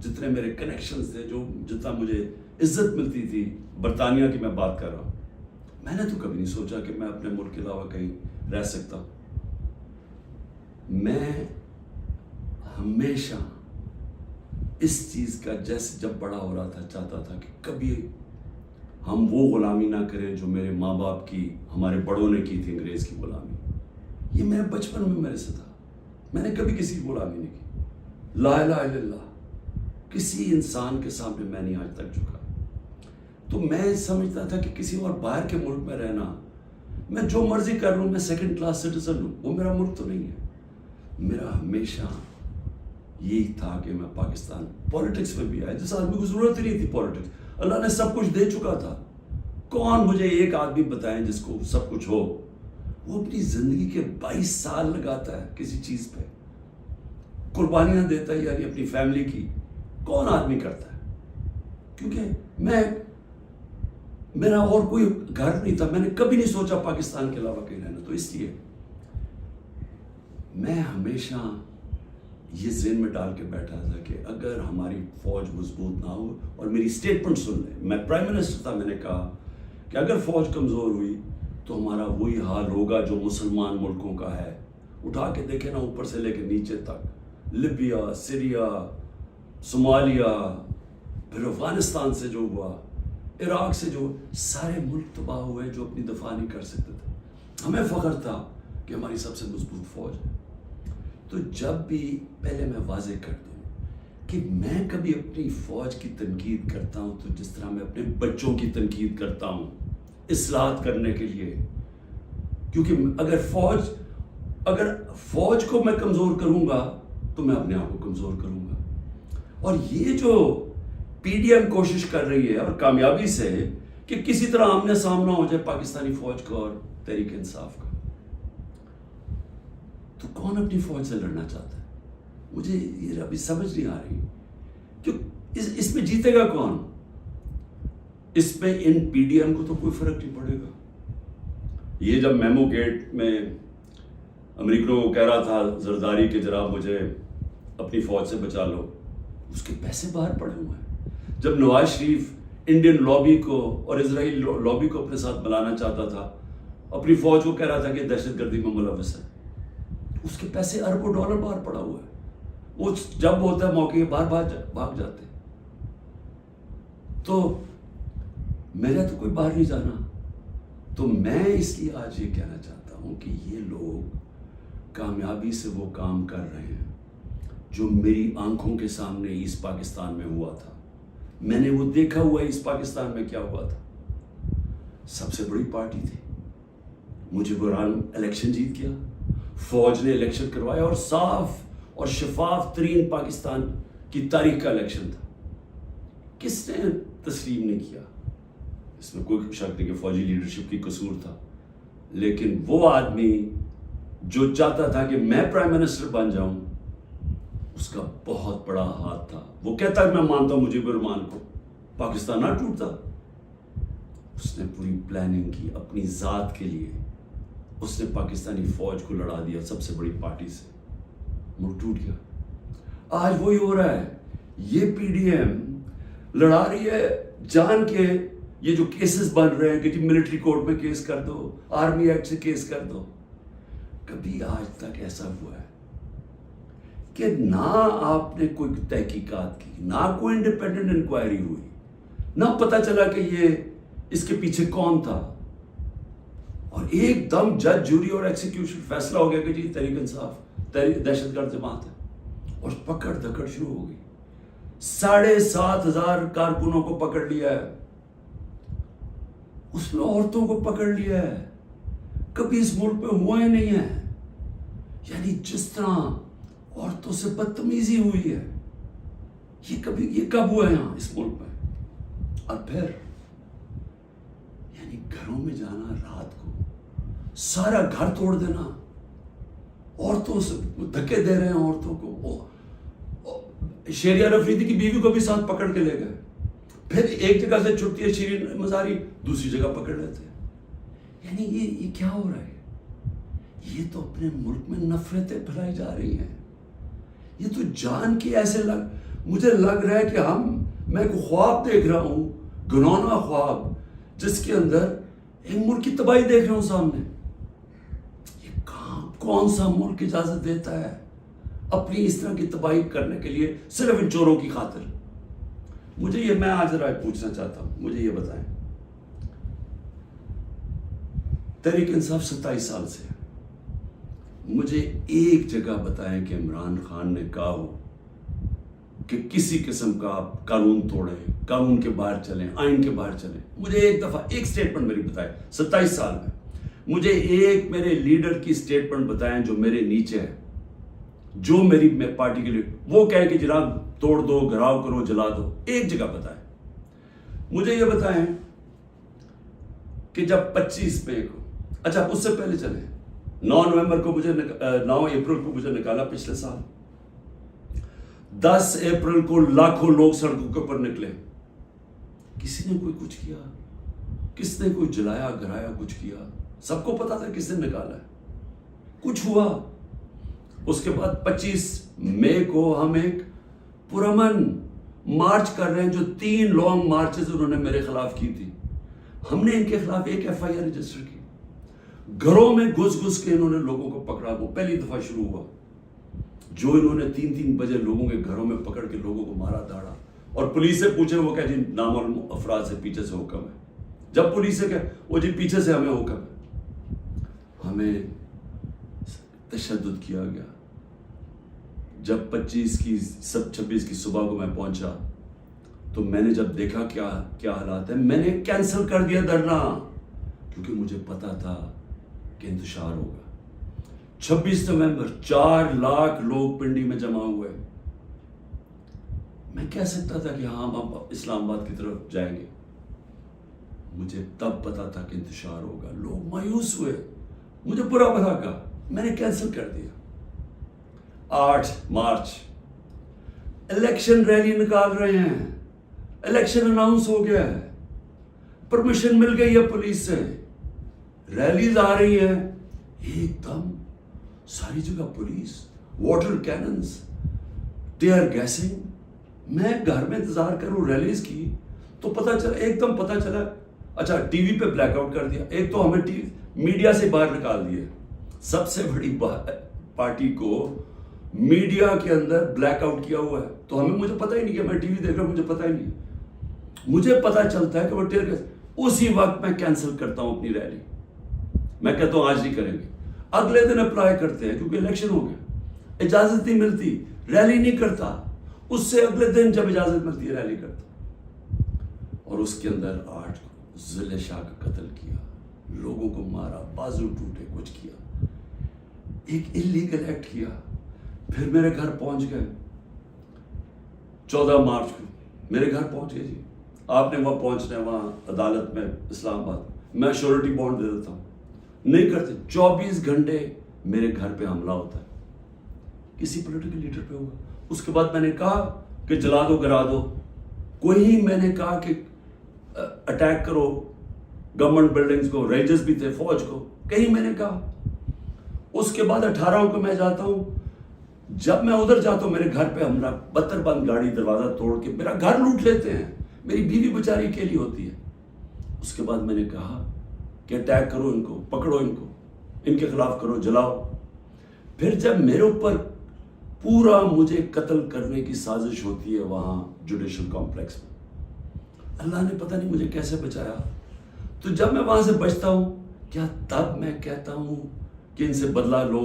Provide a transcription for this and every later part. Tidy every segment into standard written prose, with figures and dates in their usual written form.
جتنے میرے کنیکشنز تھے, جو جتنا مجھے عزت ملتی تھی, برطانیہ کی میں بات کر رہا ہوں, میں نے تو کبھی نہیں سوچا کہ میں اپنے ملک کے علاوہ کہیں رہ سکتا ہوں. میں ہمیشہ اس چیز کا جیسے جب بڑا ہو رہا تھا چاہتا تھا کہ کبھی ہم وہ غلامی نہ کریں جو میرے ماں باپ کی, ہمارے بڑوں نے کی تھی, انگریز کی غلامی. یہ میرے بچپن میں میرے سے تھا, میں نے کبھی کسی کی غلامی نہیں کی. لا الہ الا اللہ, کسی انسان کے سامنے میں نہیں آج تک جھکا. تو میں سمجھتا تھا کہ کسی اور باہر کے ملک میں رہنا, میں جو مرضی کر لوں, میں سیکنڈ کلاس سٹیزن ہوں, وہ میرا ملک تو نہیں ہے. میرا ہمیشہ یہی تھا کہ میں پاکستان, پولیٹکس میں بھی آیا جس آدمی کو ضرورت ہی نہیں تھی پولیٹکس, اللہ نے سب کچھ دے چکا تھا. کون مجھے ایک آدمی بتائیں جس کو سب کچھ ہو, وہ اپنی زندگی کے 22 سال لگاتا ہے کسی چیز پہ, قربانیاں دیتا ہے, یعنی اپنی فیملی کی. کون آدمی کرتا ہے؟ کیونکہ میرا اور کوئی گھر نہیں تھا, میں نے کبھی نہیں سوچا پاکستان کے علاوہ کہیں رہنا. تو اس لیے میں ہمیشہ یہ ذہن میں ڈال کے بیٹھا تھا کہ اگر ہماری فوج مضبوط نہ ہو, اور میری اسٹیٹمنٹ سن لیں, میں پرائم منسٹر تھا, میں نے کہا کہ اگر فوج کمزور ہوئی تو ہمارا وہی حال ہوگا جو مسلمان ملکوں کا ہے. اٹھا کے دیکھیں نا, اوپر سے لے کے نیچے تک, لیبیا, سیریا, صومالیہ, پھر افغانستان سے جو ہوا, عراق سے جو, سارے ملک تباہ ہوئے جو اپنی دفاع نہیں کر سکتے تھے. ہمیں فخر تھا کہ ہماری سب سے مضبوط فوج ہے. تو جب بھی, پہلے میں واضح کر دوں کہ میں کبھی اپنی فوج کی تنقید کرتا ہوں تو جس طرح میں اپنے بچوں کی تنقید کرتا ہوں اصلاحات کرنے کے لیے. کیونکہ اگر فوج کو میں کمزور کروں گا تو میں اپنے آپ کو کمزور کروں گا. اور یہ جو پی ڈی ایم کوشش کر رہی ہے, اور کامیابی سے, کہ کسی طرح آمنے سامنا ہو جائے پاکستانی فوج کا اور تحریک انصاف کا, تو کون اپنی فوج سے لڑنا چاہتا ہے؟ مجھے یہ ابھی سمجھ نہیں آ رہی کہ اس میں جیتے گا کون؟ اس میں ان پی ڈی ایم کو تو کوئی فرق نہیں پڑے گا. یہ جب میمو گیٹ میں امریکہ کو کہہ رہا تھا زرداری کہ جناب مجھے اپنی فوج سے بچا لو, اس کے پیسے باہر پڑے ہوئے ہیں. جب نواز شریف انڈین لابی کو اور اسرائیل لابی کو اپنے ساتھ بلانا چاہتا تھا, اپنی فوج کو کہہ رہا تھا کہ دہشت گردی میں ملوث ہے, اس کے پیسے اربوں ڈالر باہر پڑا ہوا ہے. وہ جب ہوتا ہے موقع باہر بھاگ جاتے. تو میرا تو کوئی باہر نہیں جانا. تو میں اس لیے آج یہ کہنا چاہتا ہوں کہ یہ لوگ کامیابی سے وہ کام کر رہے ہیں جو میری آنکھوں کے سامنے ایسٹ پاکستان میں ہوا تھا. میں نے وہ دیکھا ہوا ایسٹ پاکستان میں کیا ہوا تھا. سب سے بڑی پارٹی تھی, مجھے برحال الیکشن جیت گیا, فوج نے الیکشن کروایا, اور صاف اور شفاف ترین پاکستان کی تاریخ کا الیکشن تھا. کس نے تسلیم نہیں کیا؟ اس میں کوئی شک نہیں کہ فوجی لیڈرشپ کی قصور تھا, لیکن وہ آدمی جو چاہتا تھا کہ میں پرائم منسٹر بن جاؤں, اس کا بہت بڑا ہاتھ تھا. وہ کہتا ہے میں مانتا ہوں مجھے برمان کو, پاکستان نہ ٹوٹتا. اس نے پوری پلاننگ کی اپنی ذات کے لیے, اس نے پاکستانی فوج کو لڑا دیا سب سے بڑی پارٹی سے, ملک ٹوٹ گیا. آج وہی ہو رہا ہے. یہ پی ڈی ایم لڑا رہی ہے جان کے, یہ جو کیسز بن رہے ہیں کہ جی ملٹری کورٹ میں کیس کر دو, آرمی ایکٹ سے کیس کر دو. کبھی آج تک ایسا ہوا ہے کہ نہ آپ نے کوئی تحقیقات کی, نہ کوئی انڈیپینڈنٹ انکوائری ہوئی, نہ پتہ چلا کہ یہ اس کے پیچھے کون تھا, اور ایک دم جج, جوری اور ایکسیکیوشن فیصلہ ہو گیا کہ جی تحریک انصاف دہشت گرد جماعت ہے, اور پکڑ دھکڑ شروع ہو گئی. 7,500 کارکنوں کو پکڑ لیا ہے, اس میں عورتوں کو پکڑ لیا ہے. کبھی اس ملک میں ہوا ہی نہیں ہے. یعنی جس طرح عورتوں سے بدتمیزی ہوئی ہے, یہ کب ہوا ہے یہاں اس ملک میں؟ اور پھر یعنی گھروں میں جانا رات کو, سارا گھر توڑ دینا, عورتوں سے دھکے دے رہے ہیں عورتوں کو. شیریہ افریدی کی بیوی کو بھی ساتھ پکڑ کے لے گئے, پھر ایک جگہ سے چھٹتی ہے شیرین مزاری, دوسری جگہ پکڑ لیتے ہیں. یعنی یہ کیا ہو رہا ہے؟ یہ تو اپنے ملک میں نفرتیں پھیلائی جا رہی ہیں. یہ تو جان کی ایسے مجھے لگ رہا ہے کہ میں کوئی خواب دیکھ رہا ہوں، گھنونا خواب، جس کے اندر ایک ملک کی تباہی دیکھ رہا ہوں سامنے۔ یہ کون سا ملک اجازت دیتا ہے اپنی اس طرح کی تباہی کرنے کے لیے صرف ان چوروں کی خاطر؟ میں آج ذرا پوچھنا چاہتا ہوں، مجھے یہ بتائیں، تحریک انصاف 27 سال سے ہے، مجھے ایک جگہ بتائیں کہ عمران خان نے کہا ہو کہ کسی قسم کا آپ قانون توڑیں، قانون کے باہر چلیں، آئین کے باہر چلیں؟ مجھے ایک دفعہ ایک سٹیٹمنٹ میری بتائیں 27 سال میں، مجھے ایک میرے لیڈر کی سٹیٹمنٹ بتائیں جو میرے نیچے ہے، جو میری پارٹی کے لیے وہ کہے کہ جناب توڑ دو، گھراؤ کرو، جلا دو۔ ایک جگہ بتائیں۔ مجھے یہ بتائیں کہ جب 25 مئی کو، اچھا اس سے پہلے چلیں، 9 اپریل کو مجھے نکالا پچھلے سال، 10 اپریل کو لاکھوں لوگ سڑکوں کے اوپر نکلے، کسی نے کوئی کچھ کیا؟ کس نے کوئی جلایا گھرایا کچھ کیا؟ سب کو پتا تھا کس نے نکالا ہے، کچھ ہوا؟ اس کے بعد 25 مئی کو ہم ایک پرامن مارچ کر رہے ہیں، جو 3 لانگ مارچز انہوں نے میرے خلاف کی تھی، ہم نے ان کے خلاف ایک FIR رجسٹر کی، گھروں میں گھس کے انہوں نے لوگوں کو پکڑا، وہ پہلی دفعہ شروع ہوا، جو انہوں نے 3 بجے لوگوں کے گھروں میں پکڑ کے لوگوں کو مارا داڑا، اور پولیس سے پوچھے وہ کہ جی نامعلوم افراد سے پیچھے سے حکم ہے، جب پولیس سے کہ وہ جی پیچھے سے ہمیں حکم ہے، ہمیں تشدد کیا گیا۔ جب 26 کی صبح کو میں پہنچا تو میں نے جب دیکھا کیا حالات ہیں، میں نے کینسل کر دیا دھرنا، کیونکہ مجھے پتا تھا کہ انتشار ہوگا۔ 26 نومبر 4 لاکھ لوگ پنڈی میں جمع ہوئے، میں کہہ سکتا تھا کہ ہاں ہم اسلام آباد کی طرف جائیں گے، مجھے تب پتا تھا کہ انتشار ہوگا، لوگ مایوس ہوئے، مجھے برا بھلا کہا، میں نے کینسل کر دیا۔ 8 مارچ الیکشن ریلی نکال رہے ہیں، الیکشن اناؤنس ہو گیا ہے، پرمیشن مل گئی ہے پولیس سے، ریلیز آ رہی ہیں، ایک دم ساری جگہ police, water cannons, tear gassing. میں گھر میں انتظار کروں ریلیز کی تو ایک دم پتہ چلا، اچھا ٹی وی پہ بلیک آؤٹ کر دیا، ایک تو ہمیں میڈیا سے باہر نکال دیا، سب سے بڑی پارٹی کو میڈیا کے اندر بلیک آؤٹ کیا ہوا ہے، تو مجھے پتہ ہی نہیں کہ میں ٹی وی دیکھ رہا ہوں، مجھے پتہ ہی نہیں، مجھے پتہ چلتا ہے کہ وہ ٹیئر گیس، اسی وقت میں کینسل کرتا ہوں اپنی ریلی، میں کہتا ہوں آج نہیں کریں گے، اگلے دن اپلائی کرتے ہیں کیونکہ الیکشن ہو گیا، اجازت نہیں ملتی، ریلی نہیں کرتا، اس سے اگلے دن جب اجازت ملتی ہے ریلی کرتا، اور اس کے اندر 8 کو ضلع شاہ کا قتل کیا، لوگوں کو مارا، بازو ٹوٹے، کچھ کیا، ایک انلیگل ایکٹ کیا، پھر میرے گھر پہنچ گئے 14 مارچ کو میرے گھر پہنچ گئے، جی آپ نے وہاں پہنچنا ہے، وہاں عدالت میں اسلام آباد، میں شیورٹی بانڈ دے دیتا ہوں، نہیں کرتے، 24 گھنٹے میرے گھر پہ حملہ ہوتا ہے، کسی پولیٹیکل لیڈر پہ ہوگا، اس کے بعد میں نے کہا کہ جلا دو گرا دو، کوئی میں نے کہا کہ اٹیک کرو گورنمنٹ بلڈنگز کو، رینجرز بھی تھے، فوج کو، کہیں میں نے کہا۔ اس کے بعد 18 کو میں جاتا ہوں، جب میں ادھر جاتا ہوں میرے گھر پہ حملہ، 72 بند گاڑی دروازہ توڑ کے میرا گھر لوٹ لیتے ہیں، میری بیوی بیچاری اکیلی ہوتی ہے۔ اس کے بعد میں نے کہا کہ اٹیک کرو ان کو، پکڑو ان کو، ان کے خلاف کرو، جلاؤ۔ پھر جب میرے اوپر پورا مجھے قتل کرنے کی سازش ہوتی ہے وہاں جوڈیشل کمپلیکس میں، اللہ نے پتہ نہیں مجھے کیسے بچایا۔ تو جب میں وہاں سے بچتا ہوں، کیا تب میں کہتا ہوں کہ ان سے بدلہ لو،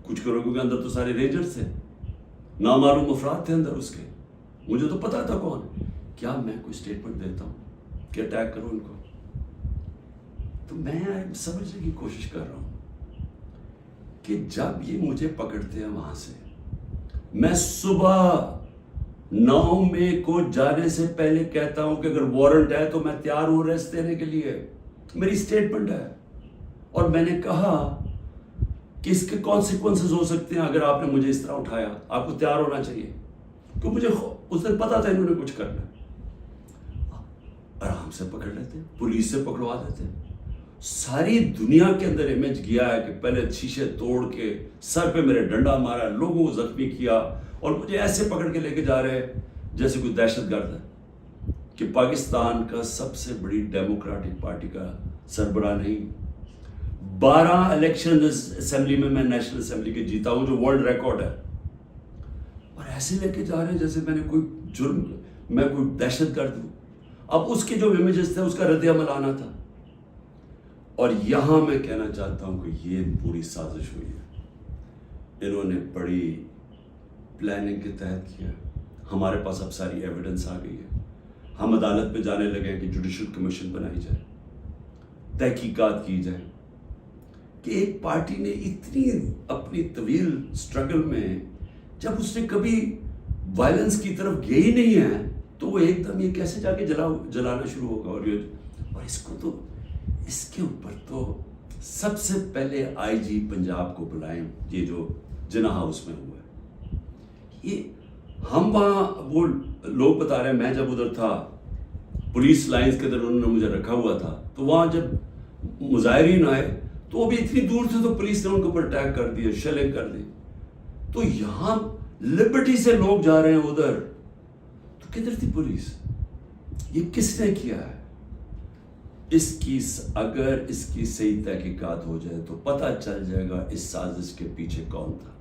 کچھ کرو، کیونکہ اندر تو سارے رینجرز تھے، نامعلوم افراد تھے اندر اس کے، مجھے تو پتا تھا کون ہے، کیا میں کوئی سٹیٹمنٹ دیتا ہوں کہ اٹیک کرو ان کو؟ تو میں سمجھنے کی کوشش کر رہا ہوں کہ جب یہ مجھے پکڑتے ہیں وہاں سے، میں صبح 9 مئی کو جانے سے پہلے کہتا ہوں کہ اگر وارنٹ ہے تو میں تیار ہوں ریسٹ دینے کے لیے، میری سٹیٹمنٹ ہے، اور میں نے کہا کہ اس کے کانسیکوینسز ہو سکتے ہیں اگر آپ نے مجھے اس طرح اٹھایا، آپ کو تیار ہونا چاہیے، کیونکہ مجھے اس دن پتا تھا انہوں نے کچھ کرنا ہے۔ آرام سے پکڑ لیتے، پولیس سے پکڑوا دیتے، ساری دنیا کے اندر امیج گیا ہے کہ پہلے شیشے توڑ کے سر پہ میرے ڈنڈا مارا، لوگوں کو زخمی کیا، اور مجھے ایسے پکڑ کے لے کے جا رہے ہیں جیسے کوئی دہشت گرد ہے کہ پاکستان کا سب سے بڑی ڈیموکریٹک پارٹی کا سربراہ نہیں. 12 الیکشن اسمبلی میں نیشنل اسمبلی کے جیتا ہوں جو ورلڈ ریکارڈ ہے, اور ایسے لے کے جا رہے ہیں جیسے میں نے کوئی جرم, میں کوئی دہشت گرد ہوں. اب اس کے جو امیجز تھے اس کا رد عمل آنا تھا. اور یہاں میں کہنا چاہتا ہوں کہ یہ پوری سازش ہوئی ہے, انہوں نے بڑی پلاننگ کے تحت کیا. ہمارے پاس اب ساری ایویڈنس آ گئی ہے, ہم عدالت پہ جانے لگے ہیں کہ جوڈیشل کمیشن بنائی جائے, تحقیقات کی جائے کہ ایک پارٹی نے اتنی اپنی طویل سٹرگل میں جب اس نے کبھی وائلنس کی طرف گئی ہی نہیں ہے تو وہ ایک دم یہ کیسے جا کے جلانا شروع ہوگا. اور اس کو تو اس کے اوپر تو سب سے پہلے آئی جی پنجاب کو بلائیں, یہ جو جناح ہاؤس میں ہوا ہے. یہ ہم وہاں وہ لوگ بتا رہے ہیں, میں جب ادھر تھا پولیس لائنز کے اندر انہوں نے مجھے رکھا ہوا تھا, تو وہاں جب مظاہرین آئے تو وہ بھی اتنی دور تھے تو پولیس نے ان کے اوپر اٹیک کر دیا, شیلنگ کر دی. تو یہاں لبرٹی سے لوگ جا رہے ہیں ادھر, تو کدھر تھی پولیس؟ یہ کس نے کیا ہے؟ اگر اس کی صحیح تحقیقات ہو جائے تو پتہ چل جائے گا اس سازش کے پیچھے کون تھا,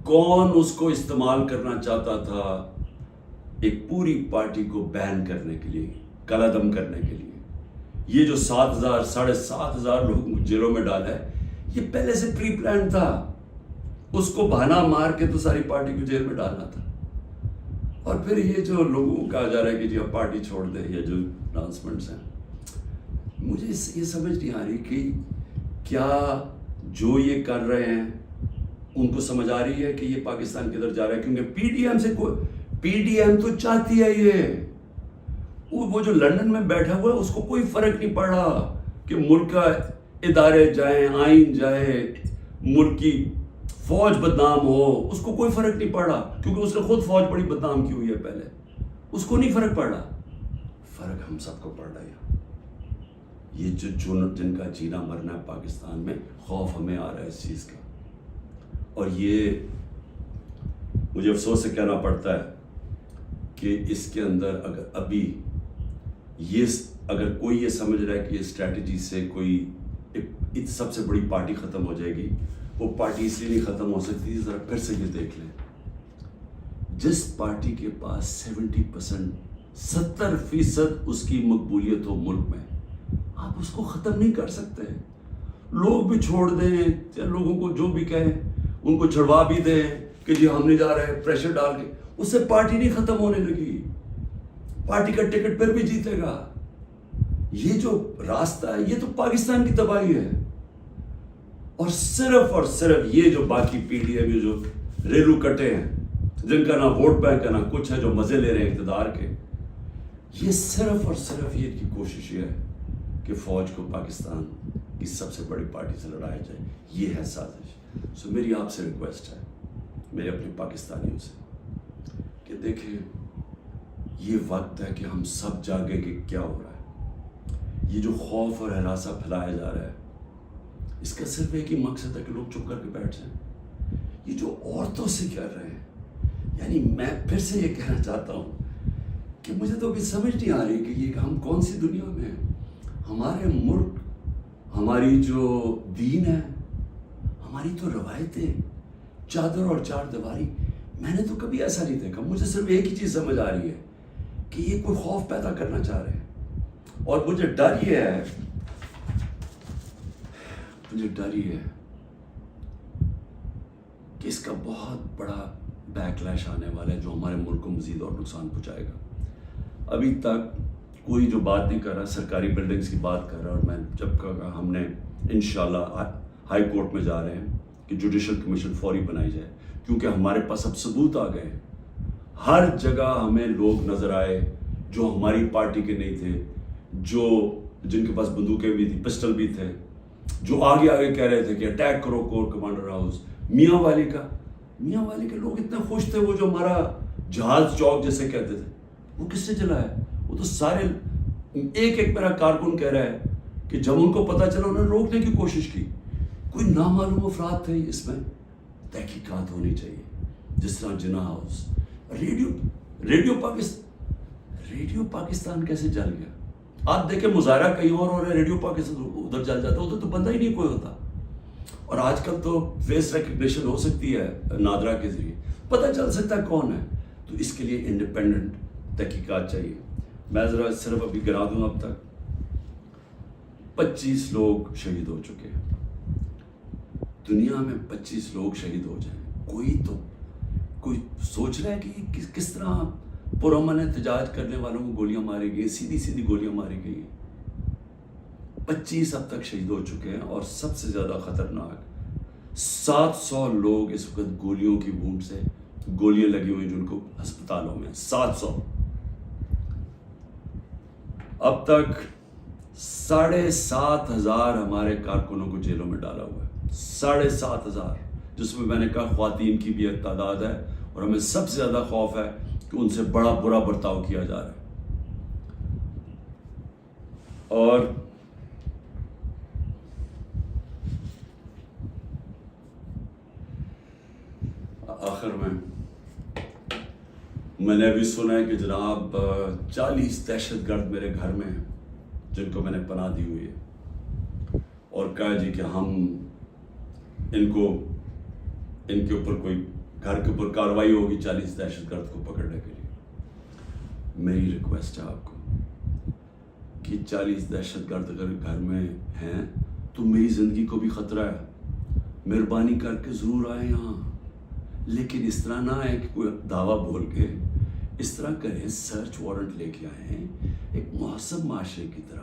کون اس کو استعمال کرنا چاہتا تھا ایک پوری پارٹی کو بین کرنے کے لیے, قلعدم کرنے کے لیے. یہ جو 7,000 7,500 لوگ جیلوں میں ڈالا ہے, یہ پہلے سے پری پلان تھا. اس کو بہانا مار کے تو ساری پارٹی کو جیل میں ڈالنا تھا. اور پھر یہ جو لوگوں کو کہا جا رہا ہے کہ جی اب پارٹی چھوڑ دیں, یا جو اناؤنسمنٹس ہیں, مجھے یہ سمجھ نہیں آ رہی کہ کیا جو یہ کر رہے ہیں ان کو سمجھ آ رہی ہے کہ یہ پاکستان کدھر جا رہا ہے. کیونکہ پی ڈی ایم تو چاہتی ہے یہ, وہ جو لندن میں بیٹھا ہوا ہے اس کو کوئی فرق نہیں پڑ رہا کہ ملک کا ادارے جائیں, آئین جائے, ملک کی فوج بدنام ہو, اس کو کوئی فرق نہیں پڑ رہا. کیونکہ اس نے خود فوج بڑی بدنام کی ہوئی ہے پہلے, اس کو نہیں فرق پڑ رہا. فرق ہم سب کو پڑ رہا ہے. یہ جن کا جینا مرنا ہے پاکستان میں, خوف ہمیں آ رہا ہے اس چیز کا. اور یہ مجھے افسوس سے کہنا پڑتا ہے کہ اس کے اندر اگر کوئی یہ سمجھ رہا ہے کہ یہ اسٹریٹجی سے کوئی سب سے بڑی پارٹی ختم ہو جائے گی, وہ پارٹی اس لیے نہیں ختم ہو سکتی. ذرا پھر سے یہ دیکھ لیں, جس پارٹی کے پاس 70% اس کی مقبولیت ہو ملک میں, آپ اس کو ختم نہیں کر سکتے. لوگ بھی چھوڑ دیں, لوگوں کو جو بھی کہیں ان کو چھڑوا بھی دیں کہ جی ہم نہیں جا رہے, پریشر ڈال کے, اس سے پارٹی نہیں ختم ہونے لگی. پارٹی کا ٹکٹ پھر بھی جیتے گا. یہ جو راستہ ہے یہ تو پاکستان کی تباہی ہے. اور صرف یہ جو باقی پیڑھی ہے, جو ریلو کٹے ہیں, جن کا نہ ووٹ بینک ہے نہ کچھ ہے, جو مزے لے رہے ہیں اقتدار کے, یہ صرف یہ کی کوشش یہ ہے کہ فوج کو پاکستان کی سب سے بڑی پارٹی سے لڑایا جائے. یہ ہے سازش. سو میری آپ سے ریکویسٹ ہے, میرے اپنے پاکستانیوں سے, کہ دیکھیں یہ وقت ہے کہ ہم سب جاگیں کہ کیا ہو رہا ہے. یہ جو خوف اور ہراساں پھیلایا جا رہا ہے, اس کا صرف ایک ہی مقصد ہے کہ لوگ چپ کر کے بیٹھ جائیں. یہ جو عورتوں سے کر رہے ہیں, یعنی میں پھر سے یہ کہنا چاہتا ہوں کہ مجھے تو ابھی سمجھ نہیں آ رہی کہ یہ ہم کون سی دنیا میں ہیں. ہمارے ملک, ہماری جو دین ہے, ہماری تو روایتیں, چادر اور چار دیواری, میں نے تو کبھی ایسا نہیں دیکھا. مجھے صرف ایک ہی چیز سمجھ آ رہی ہے کہ یہ کوئی خوف پیدا کرنا چاہ رہے ہیں. اور مجھے ڈر یہ ہے کہ اس کا بہت بڑا بیک لیش آنے والا ہے جو ہمارے ملک کو مزید اور نقصان پہنچائے گا. ابھی تک کوئی جو بات نہیں کر رہا, سرکاری بلڈنگز کی بات کر رہا, اور میں جب کہا ہم نے انشاءاللہ ہائی کورٹ میں جا رہے ہیں کہ جوڈیشل کمیشن فوری بنائی جائے, کیونکہ ہمارے پاس اب ثبوت آ گئے. ہر جگہ ہمیں لوگ نظر آئے جو ہماری پارٹی کے نہیں تھے, جن کے پاس بندوقیں بھی تھیں, پسٹل بھی تھے, جو آگے کہہ رہے تھے کہ اٹیک کرو کور کمانڈر ہاؤس. میاں والی کے لوگ اتنے خوش تھے, وہ جو ہمارا جہاز چوک جیسے کہتے تھے, وہ کس سے چلا ہے؟ وہ تو سارے ایک میرا کارکن کہہ رہا ہے کہ جب ان کو پتا چلا انہوں نے روکنے کی کوشش کی. کوئی نامعلوم افراد تھے. اس میں تحقیقات ہونی چاہیے. جس طرح جناح ہاؤس، ریڈیو پاکستان کیسے جل گیا؟ آپ دیکھیں مظاہرہ کہیں اور ہو رہا ہے، ریڈیو پاکستان ادھر جل جاتا ہے، ادھر تو بندہ ہی نہیں کوئی ہوتا. اور آج کل تو فیس ریکگنیشن ہو سکتی ہے نادرا کے ذریعے، پتہ چل سکتا ہے کون ہے. تو اس کے لیے انڈیپینڈنٹ تحقیقات چاہیے. میں ذرا صرف ابھی گرا دوں، اب تک 25 لوگ شہید ہو چکے ہیں. دنیا میں 25 لوگ شہید ہو جائیں، کوئی سوچ رہا ہے کہ کس طرح پرامن احتجاج کرنے والوں کو گولیاں ماری گئی، سیدھی گولیاں ماری گئی ہیں. 25 اب تک شہید ہو چکے ہیں، اور سب سے زیادہ خطرناک 700 لوگ اس وقت گولیوں کی وونڈ سے، گولیاں لگی ہوئی جن کو ہسپتالوں میں 700. اب تک 7,500 ہمارے کارکنوں کو جیلوں میں ڈالا ہوا ہے، 7,500، جس میں میں نے کہا خواتین کی بھی ایک تعداد ہے، اور ہمیں سب سے زیادہ خوف ہے کہ ان سے بڑا برا برتاؤ کیا جا رہا ہے. اور آخر میں نے ابھی سنا ہے کہ جناب 40 دہشت گرد میرے گھر میں ہیں جن کو میں نے پناہ دی ہوئی ہے، اور کہا جی کہ ہم ان کے اوپر کوئی گھر کے اوپر کارروائی ہوگی 40 دہشت گرد کو پکڑنے کے لیے. میری ریکویسٹ ہے آپ کو کہ 40 دہشت گرد اگر گھر میں ہیں تو میری زندگی کو بھی خطرہ ہے، مہربانی کر کے ضرور آئیں یہاں. لیکن اس طرح نہ آئے کہ کوئی دعویٰ بول کے، اس طرح کریں سرچ وارنٹ لے کے آئیں ایک مہذب معاشرے کی طرح.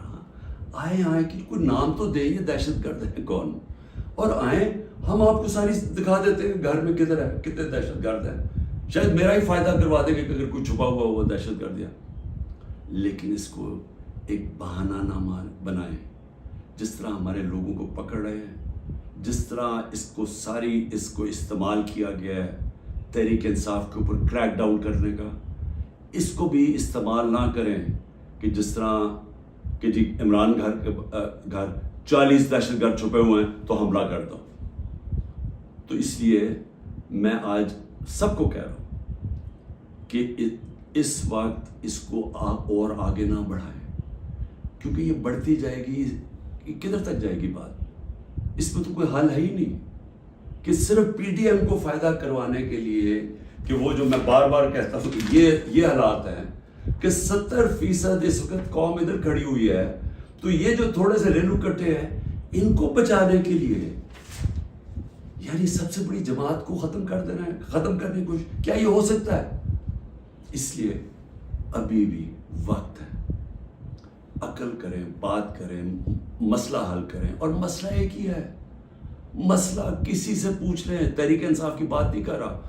آئیں کہ کوئی نام تو دیں یہ دہشت گرد ہے کون، اور آئیں ہم آپ کو ساری دکھا دیتے ہیں گھر میں کدھر ہے، کتنے دہشت گرد ہیں. شاید میرا ہی فائدہ کروا دیں گے کہ اگر کوئی چھپا ہوا وہ دہشت گرد ہے. لیکن اس کو ایک بہانہ نہ بنائیں. جس طرح ہمارے لوگوں کو پکڑ رہے ہیں، جس طرح اس کو استعمال کیا گیا ہے تحریک انصاف کے اوپر کریک ڈاؤن کرنے کا، اس کو بھی استعمال نہ کریں کہ جس طرح کہ جی عمران گھر 40 دہشت گرد چھپے ہوئے ہیں تو حملہ کر دو. تو اس لیے میں آج سب کو کہہ رہا ہوں کہ اس وقت اس کو اور آگے نہ بڑھائیں، کیونکہ یہ بڑھتی جائے گی، کدھر تک جائے گی بات؟ اس میں تو کوئی حل ہے ہی نہیں کہ صرف پی ڈی ایم کو فائدہ کروانے کے لیے، کہ وہ جو میں بار بار کہتا ہوں کہ یہ حالات ہیں کہ 70% اس وقت قوم ادھر کھڑی ہوئی ہے، تو یہ جو تھوڑے سے ریلو کٹے ہیں ان کو بچانے کے لیے یعنی سب سے بڑی جماعت کو ختم کر دینا ہے، ختم کرنے کی کوشش، کیا یہ ہو سکتا ہے؟ اس لیے ابھی بھی وقت ہے، عقل کریں، بات کریں، مسئلہ حل کریں. اور مسئلہ ایک ہی ہے، مسئلہ کسی سے پوچھ لیں، تحریک انصاف کی بات نہیں کر رہا،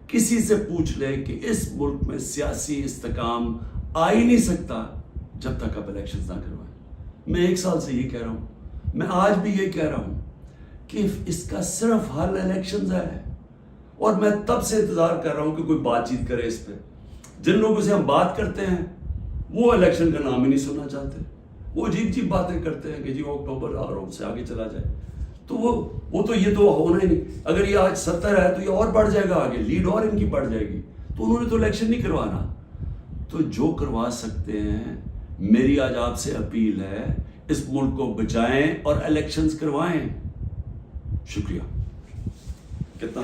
کسی سے پوچھ لیں کہ اس ملک میں سیاسی استحکام آ ہی نہیں سکتا جب تک آپ الیکشنز نہ کروائیں. میں 1 سال سے یہ کہہ رہا ہوں، میں آج بھی یہ کہہ رہا ہوں کہ اس کا صرف حل الیکشنز ہے. اور میں تب سے انتظار کر رہا ہوں کہ کوئی بات چیت کرے اس پہ. جن لوگوں سے ہم بات کرتے ہیں وہ الیکشن کا نام ہی نہیں سننا چاہتے، وہ عجیب باتیں کرتے ہیں کہ جی اکتوبر اور سے آگے چلا جائے. تو وہ تو یہ تو ہونا ہی نہیں. اگر یہ آج 70 ہے تو یہ اور بڑھ جائے گا، آگے لیڈ اور ان کی بڑھ جائے گی. تو انہوں نے تو الیکشن نہیں کروانا. تو جو کروا سکتے ہیں، میری آج آپ سے اپیل ہے، اس ملک کو بچائیں اور الیکشنز کروائیں. شکریہ. کتنا